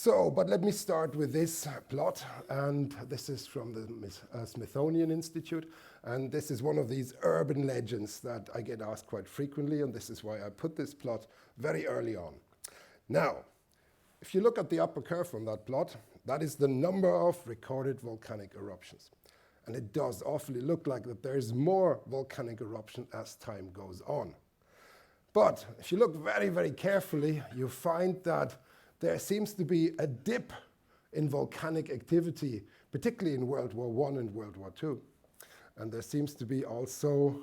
But let me start with this plot, and this is from the Smithsonian Institute, and this is one of these urban legends that I get asked quite frequently, and this is why I put this plot very early on. Now, if you look at the upper curve on that plot, that is the number of recorded volcanic eruptions. And it does awfully look like that there's more volcanic eruption as time goes on. But if you look very, very carefully, you find that there seems to be a dip in volcanic activity, particularly in World War I and World War II. And there seems to be also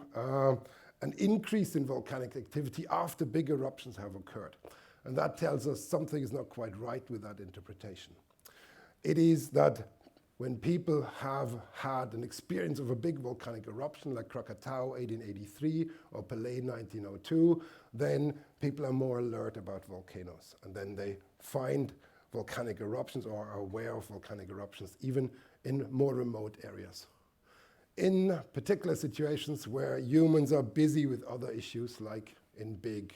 an increase in volcanic activity after big eruptions have occurred. And that tells us something is not quite right with that interpretation. It is that when people have had an experience of a big volcanic eruption like Krakatau 1883 or Pelée 1902, then people are more alert about volcanoes. And then they find volcanic eruptions or are aware of volcanic eruptions even in more remote areas. In particular situations where humans are busy with other issues, like in big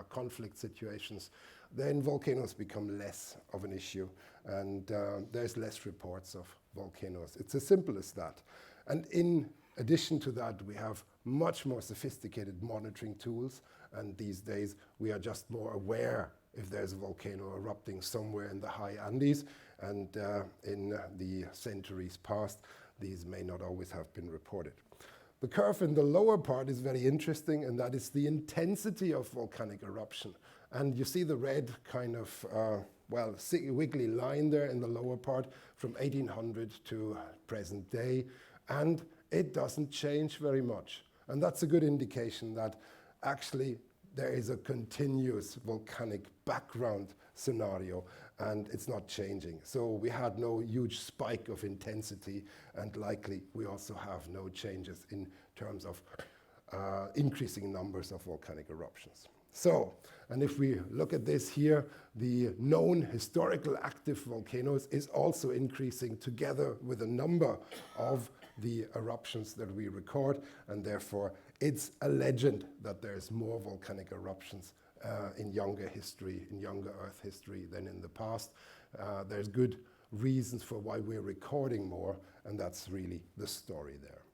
conflict situations, then volcanoes become less of an issue, and there's less reports of volcanoes. It's as simple as that. And in addition to that, we have much more sophisticated monitoring tools, and these days we are just more aware if there's a volcano erupting somewhere in the high Andes, and in the centuries past, these may not always have been reported. The curve in the lower part is very interesting, and that is the intensity of volcanic eruption. And you see the red kind of, wiggly line there in the lower part from 1800 to present day, and it doesn't change very much. And that's a good indication that actually there is a continuous volcanic background scenario, and it's not changing. So we had no huge spike of intensity, and likely we also have no changes in terms of increasing numbers of volcanic eruptions. So, and if we look at this here, the known historical active volcanoes is also increasing together with a number of the eruptions that we record, and therefore it's a legend that there's more volcanic eruptions in younger history, in younger Earth history than in the past. There's good reasons for why we're recording more, and that's really the story there.